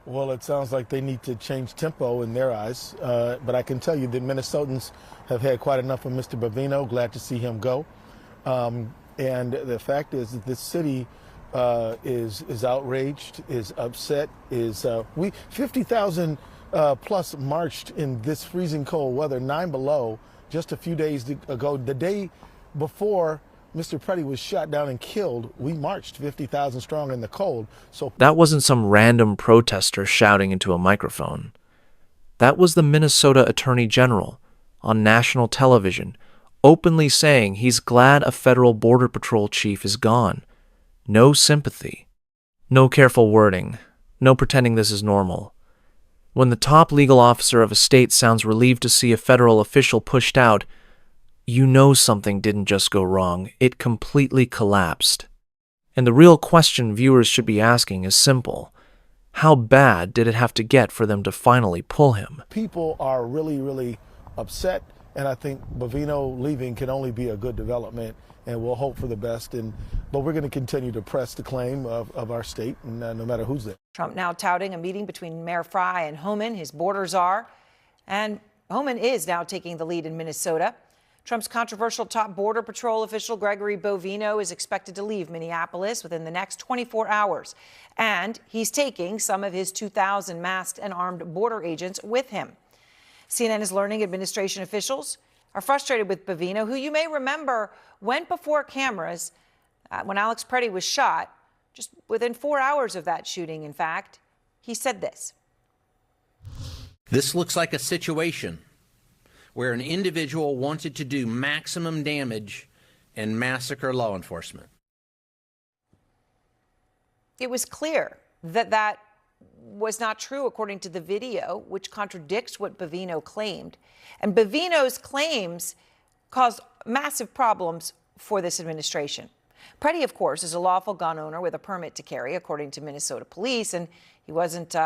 Well, it sounds like they need to change tempo in their eyes. But I can tell you that Minnesotans have had quite enough of Mr. Bovino. Glad to see him go. And the fact is that this city is outraged, is upset. 50,000 plus marched in this freezing cold weather, 9 below, just a few days ago. The day before Mr. Preddy was shot down and killed, we marched 50,000 strong in the cold. So that wasn't some random protester shouting into a microphone. That was the Minnesota Attorney General on national television, openly saying he's glad a federal Border Patrol chief is gone. No sympathy. No careful wording. No pretending this is normal. When the top legal officer of a state sounds relieved to see a federal official pushed out, you know something didn't just go wrong. It completely collapsed. And the real question viewers should be asking is simple. How bad did it have to get for them to finally pull him? People are really, really upset, and I think Bovino leaving can only be a good development, and we'll hope for the best. But we're going to continue to press the claim of our state, and no matter who's there. Trump now touting a meeting between Mayor Fry and Homan, his border czar. And Homan is now taking the lead in Minnesota. Trump's controversial top Border Patrol official, Gregory Bovino, is expected to leave Minneapolis within the next 24 hours. And he's taking some of his 2,000 masked and armed border agents with him. CNN is learning administration officials are frustrated with Bovino, who you may remember went before cameras when Alex Preddy was shot. Just within 4 hours of that shooting, in fact, he said this. This looks like a situation where an individual wanted to do maximum damage and massacre law enforcement. It was clear that that was not true according to the video, which contradicts what Bovino claimed. And Bovino's claims caused massive problems for this administration. Preddy, of course, is a lawful gun owner with a permit to carry, according to Minnesota police, and he wasn't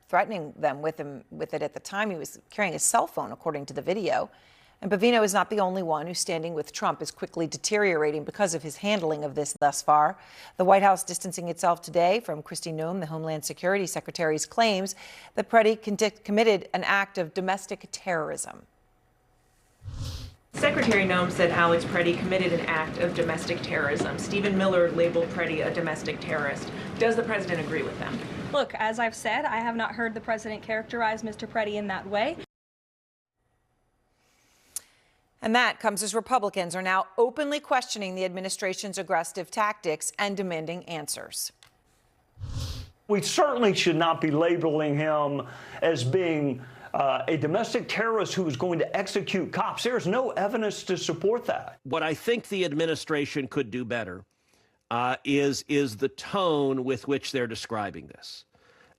threatening them with it at the time. He was carrying a cell phone, according to the video. And Bovino is not the only one whose standing with Trump is quickly deteriorating because of his handling of this thus far. The White House distancing itself today from Kristi Noem, the Homeland Security Secretary's claims that Preddy committed an act of domestic terrorism. Secretary Noem said Alex Preddy committed an act of domestic terrorism. Stephen Miller labeled Preddy a domestic terrorist. Does the president agree with them? Look, as I've said, I have not heard the president characterize Mr. Preddy in that way. And that comes as Republicans are now openly questioning the administration's aggressive tactics and demanding answers. We certainly should not be labeling him as being a domestic terrorist who is going to execute cops. There's no evidence to support that. What I think the administration could do better is the tone with which they're describing this.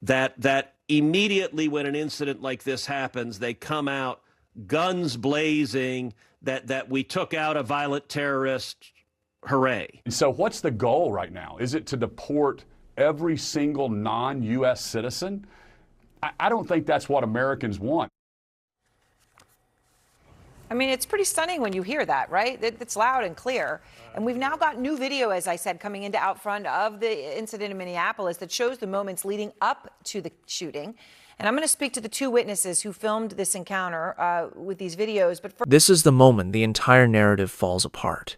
That immediately when an incident like this happens, they come out guns blazing, that we took out a violent terrorist, hooray. So what's the goal right now? Is it to deport every single non-U.S. citizen? I don't think that's what Americans want. I mean, it's pretty stunning when you hear that, right? It's loud and clear. And we've now got new video, as I said, coming into out front of the incident in Minneapolis that shows the moments leading up to the shooting. And I'm going to speak to the two witnesses who filmed this encounter with these videos. But this is the moment the entire narrative falls apart.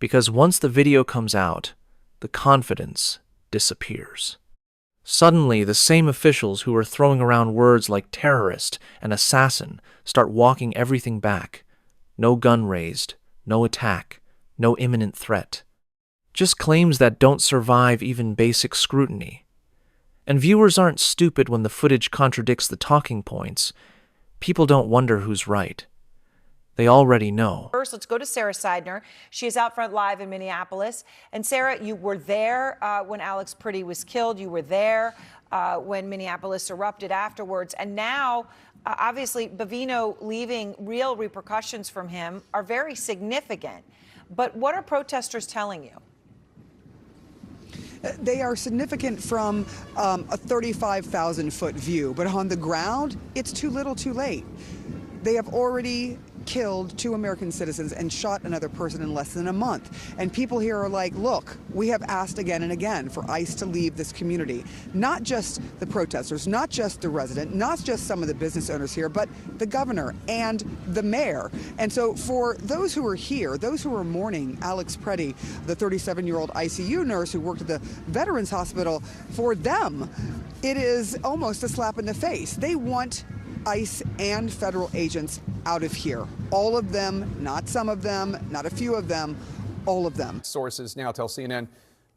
Because once the video comes out, the confidence disappears. Suddenly, the same officials who were throwing around words like terrorist and assassin start walking everything back. No gun raised, no attack, no imminent threat. Just claims that don't survive even basic scrutiny. And viewers aren't stupid when the footage contradicts the talking points. People don't wonder who's right. They already know. First, let's go to Sarah Seidner. She is out front live in Minneapolis. And Sarah, you were there when Alex Preddy was killed. You were there when Minneapolis erupted afterwards. And now, obviously, Bovino leaving, real repercussions from him are very significant. But what are protesters telling you? They are significant from a 35,000-foot view. But on the ground, it's too little too late. They have already killed 2 American citizens and shot another person in less than a month. And people here are like, look, we have asked again and again for ICE to leave this community. Not just the protesters, not just the resident, not just some of the business owners here, but the governor and the mayor. And so for those who are here, those who are mourning Alex Preddy, the 37-year-old ICU nurse who worked at the Veterans Hospital, for them, it is almost a slap in the face. They want ICE and federal agents out of here. All of them, not some of them, not a few of them, all of them. Sources now tell CNN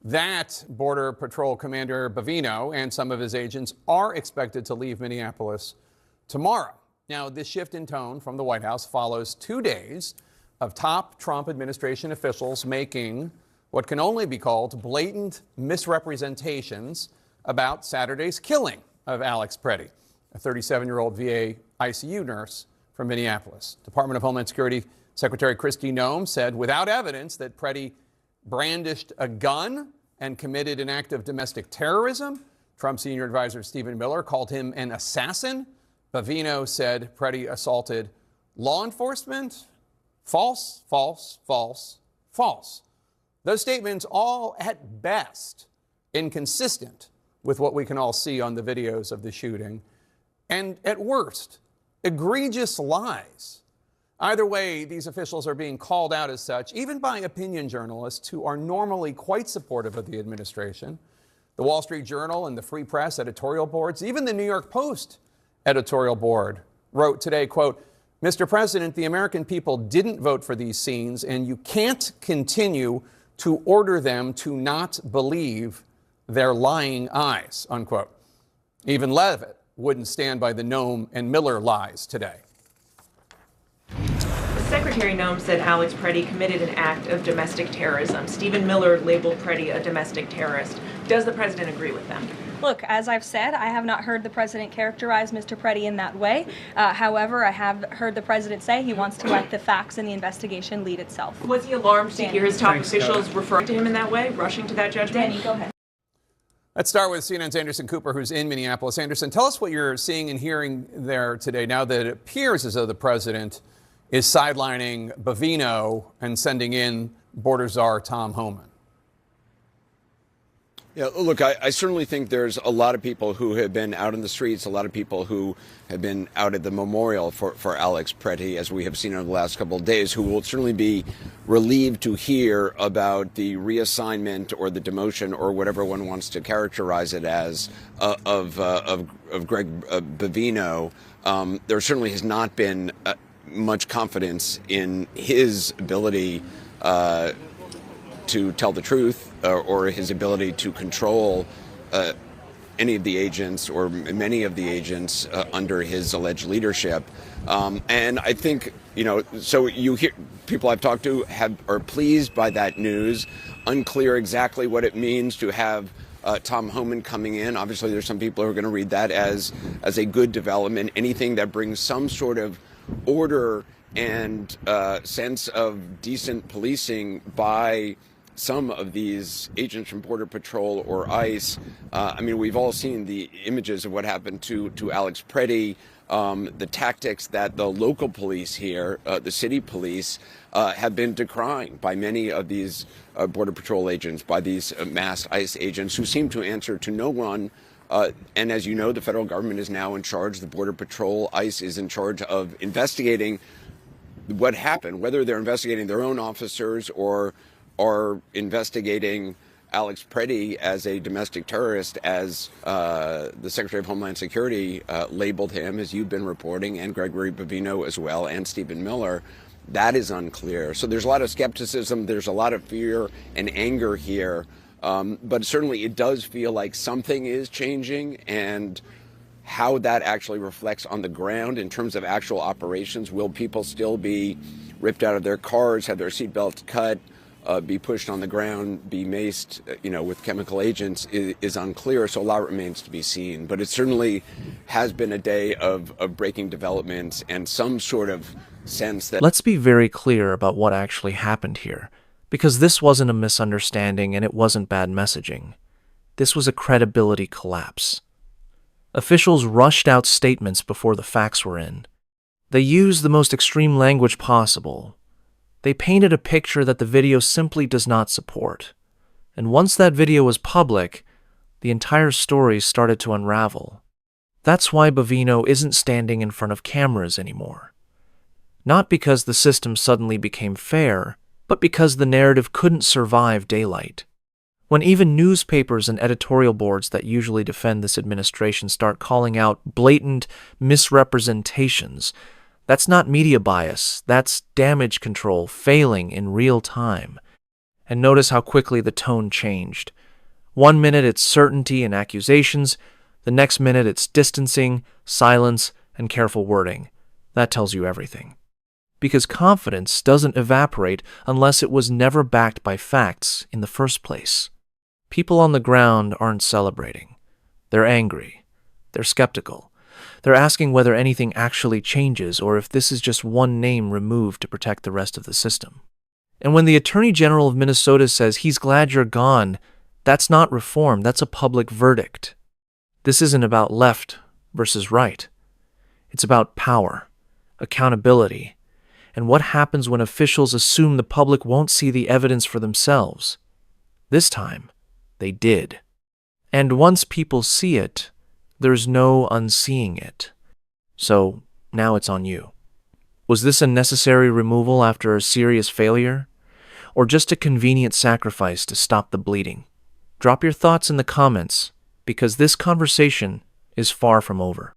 that Border Patrol Commander Bovino and some of his agents are expected to leave Minneapolis tomorrow. Now, this shift in tone from the White House follows 2 days of top Trump administration officials making what can only be called blatant misrepresentations about Saturday's killing of Alex Preddy, a 37-year-old VA ICU nurse from Minneapolis. Department of Homeland Security Secretary Kristi Noem said without evidence that Preddy brandished a gun and committed an act of domestic terrorism. Trump senior advisor Stephen Miller called him an assassin. Bovino said Preddy assaulted law enforcement. False, false, false, false. Those statements all at best inconsistent with what we can all see on the videos of the shooting, and at worst, egregious lies. Either way, these officials are being called out as such, even by opinion journalists who are normally quite supportive of the administration. The Wall Street Journal and the Free Press editorial boards, even the New York Post editorial board, wrote today, quote, "Mr. President, the American people didn't vote for these scenes, and you can't continue to order them to not believe their lying eyes," unquote. Even Leavitt wouldn't stand by the Noem and Miller lies today. Secretary Noem said Alex Preddy committed an act of domestic terrorism. Stephen Miller labeled Preddy a domestic terrorist. Does the president agree with them? Look, as I've said, I have not heard the president characterize Mr. Preddy in that way. However, I have heard the president say he wants to let the facts in the investigation lead itself. Was he alarmed to hear his top officials referring to him in that way, rushing to that judgment? Danny, go ahead. Let's start with CNN's Anderson Cooper, who's in Minneapolis. Anderson, tell us what you're seeing and hearing there today, now that it appears as though the president is sidelining Bovino and sending in border czar Tom Homan. Yeah, look, I certainly think there's a lot of people who have been out in the streets, a lot of people who have been out at the memorial for Alex Preddy, as we have seen over the last couple of days, who will certainly be relieved to hear about the reassignment or the demotion or whatever one wants to characterize it as of Greg Bovino. There certainly has not been much confidence in his ability to tell the truth or his ability to control any of the agents or many of the agents under his alleged leadership. And I think, so you hear people I've talked to are pleased by that news, unclear exactly what it means to have Tom Homan coming in. Obviously, there's some people who are going to read that as a good development, anything that brings some sort of order and sense of decent policing by some of these agents from Border Patrol or ICE. I mean, we've all seen the images of what happened to Alex Preddy, the tactics that the local police here, the city police, have been decrying by many of these Border Patrol agents, by these masked ICE agents who seem to answer to no one. And as you know, the federal government is now in charge. The Border Patrol, ICE, is in charge of investigating what happened, whether they're investigating their own officers or investigating Alex Preddy as a domestic terrorist, as the Secretary of Homeland Security labeled him, as you've been reporting, and Gregory Bovino as well, and Stephen Miller. That is unclear. So there's a lot of skepticism. There's a lot of fear and anger here. But certainly it does feel like something is changing, and how that actually reflects on the ground in terms of actual operations. Will people still be ripped out of their cars, have their seatbelts cut, be pushed on the ground, be maced, with chemical agents is unclear. So a lot remains to be seen. But it certainly has been a day of breaking developments and some sort of sense that... Let's be very clear about what actually happened here, because this wasn't a misunderstanding and it wasn't bad messaging. This was a credibility collapse. Officials rushed out statements before the facts were in. They used the most extreme language possible. They painted a picture that the video simply does not support. And once that video was public, the entire story started to unravel. That's why Bovino isn't standing in front of cameras anymore. Not because the system suddenly became fair, but because the narrative couldn't survive daylight. When even newspapers and editorial boards that usually defend this administration start calling out blatant misrepresentations, that's not media bias, that's damage control failing in real time. And notice how quickly the tone changed. 1 minute it's certainty and accusations, the next minute it's distancing, silence, and careful wording. That tells you everything. Because confidence doesn't evaporate unless it was never backed by facts in the first place. People on the ground aren't celebrating. They're angry. They're skeptical. They're asking whether anything actually changes or if this is just one name removed to protect the rest of the system. And when the Attorney General of Minnesota says he's glad you're gone, that's not reform, that's a public verdict. This isn't about left versus right. It's about power, accountability, and what happens when officials assume the public won't see the evidence for themselves. This time, they did. And once people see it, there's no unseeing it. So now it's on you. Was this a necessary removal after a serious failure? Or just a convenient sacrifice to stop the bleeding? Drop your thoughts in the comments, because this conversation is far from over.